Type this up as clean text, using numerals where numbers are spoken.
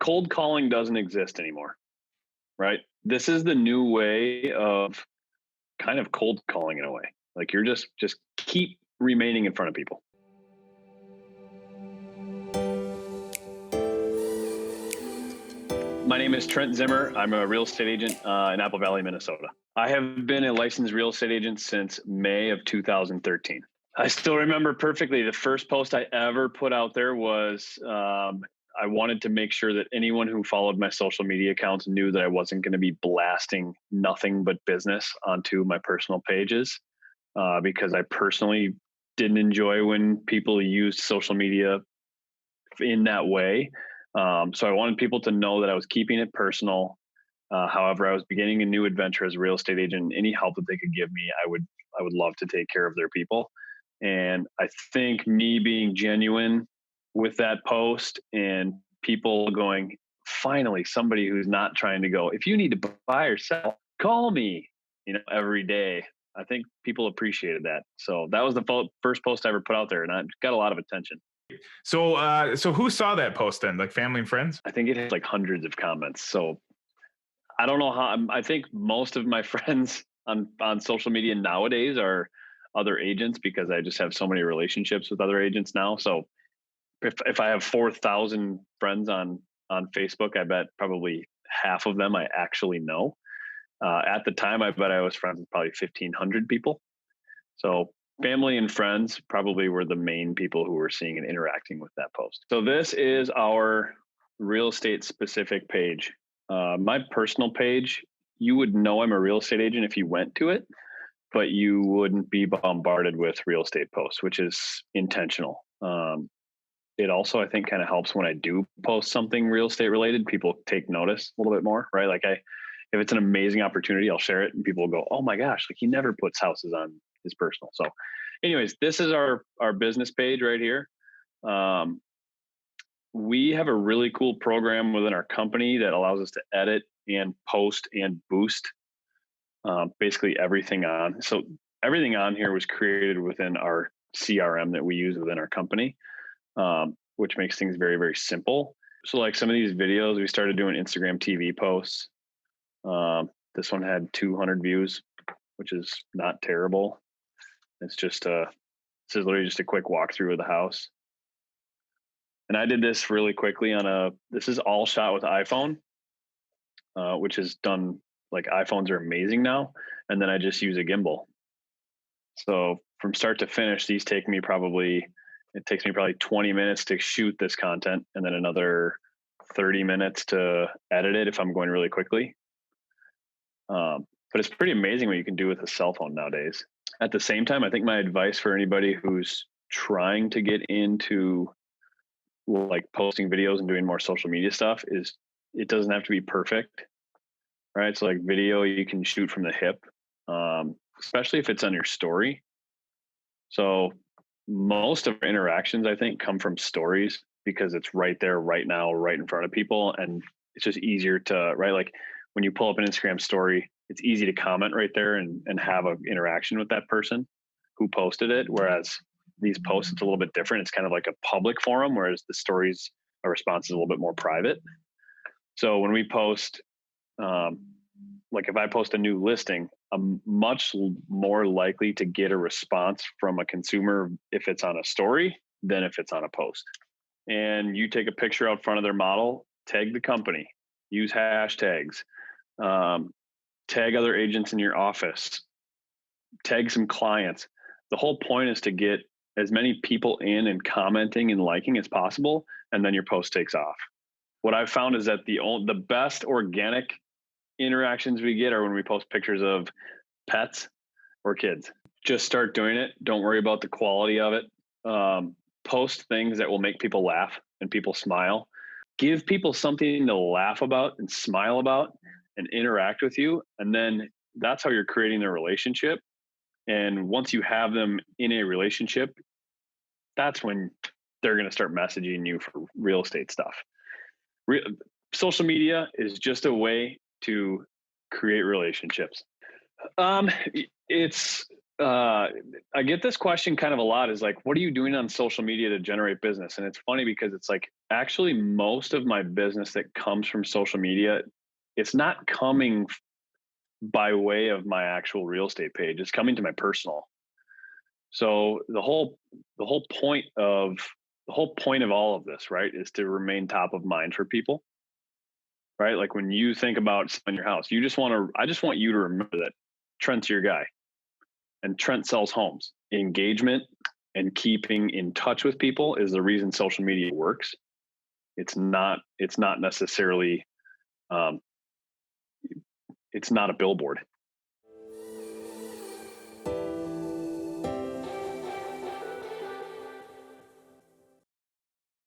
cold calling doesn't exist anymore, right? This is the new way of kind of cold calling in a way. Like you're just keep remaining in front of people. My name is Trent Zimmer. I'm a real estate agent in Apple Valley, Minnesota. I have been a licensed real estate agent since May of 2013. I still remember perfectly the first post I ever put out there was I wanted to make sure that anyone who followed my social media accounts knew that I wasn't going to be blasting nothing but business onto my personal pages because I personally didn't enjoy when people used social media in that way. So I wanted people to know that I was keeping it personal. However, I was beginning a new adventure as a real estate agent. Any help that they could give me, I would love to take care of their people. And I think me being genuine with that post and people going, finally, somebody who's not trying to go, if you need to buy or sell, call me, every day. I think people appreciated that. So that was the first post I ever put out there, and I got a lot of attention. So who saw that post then? Like family and friends? I think it had like hundreds of comments. So I don't know how. I think most of my friends on social media nowadays are other agents because I just have so many relationships with other agents now. So if I have 4,000 friends on Facebook, I bet probably half of them I actually know. At the time, I bet I was friends with probably 1,500 people. So family and friends probably were the main people who were seeing and interacting with that post. So this is our real estate specific page. My personal page, you would know I'm a real estate agent if you went to it, but you wouldn't be bombarded with real estate posts, which is intentional. It also, I think, kind of helps when I do post something real estate related, people take notice a little bit more, right? Like if it's an amazing opportunity, I'll share it and people will go, oh my gosh, like he never puts houses on his personal. So anyways, this is our business page right here. We have a really cool program within our company that allows us to edit and post and boost basically everything on. So everything on here was created within our CRM that we use within our company, which makes things very, very simple. So like some of these videos, we started doing Instagram TV posts. This one had 200 views, which is not terrible. This is literally just a quick walkthrough of the house. And I did this really quickly this is all shot with iPhone, which is done, like iPhones are amazing now. And then I just use a gimbal. So from start to finish, it takes me probably 20 minutes to shoot this content and then another 30 minutes to edit it if I'm going really quickly. But it's pretty amazing what you can do with a cell phone nowadays. At the same time, I think my advice for anybody who's trying to get into like posting videos and doing more social media stuff is it doesn't have to be perfect, right? So like video, you can shoot from the hip, especially if it's on your story. So most of our interactions, I think, come from stories because it's right there, right now, right in front of people. And it's just easier to, right? Like when you pull up an Instagram story, it's easy to comment right there and have an interaction with that person who posted it. Whereas these posts, it's a little bit different. It's kind of like a public forum, whereas the stories, a response is a little bit more private. So when we post, like if I post a new listing, I'm much more likely to get a response from a consumer if it's on a story than if it's on a post. And you take a picture out front of their model, tag the company, use hashtags, tag other agents in your office, tag some clients. The whole point is to get as many people in and commenting and liking as possible, and then your post takes off. What I've found is that the best organic interactions we get are when we post pictures of pets or kids. Just start doing it. Don't worry about the quality of it. Post things that will make people laugh and people smile. Give people something to laugh about and smile about and interact with you. And then that's how you're creating their relationship. And once you have them in a relationship, that's when they're going to start messaging you for real estate stuff. Social media is just a way to create relationships. I get this question kind of a lot, is like, what are you doing on social media to generate business? And it's funny because it's like, Actually, most of my business that comes from social media, it's not coming by way of my actual real estate page. It's coming to my personal. So the whole point of all of this, right, is to remain top of mind for people, right? Like when you think about selling your house, I just want you to remember that Trent's your guy and Trent sells homes. Engagement and keeping in touch with people is the reason social media works. It's not necessarily, um, it's not a billboard.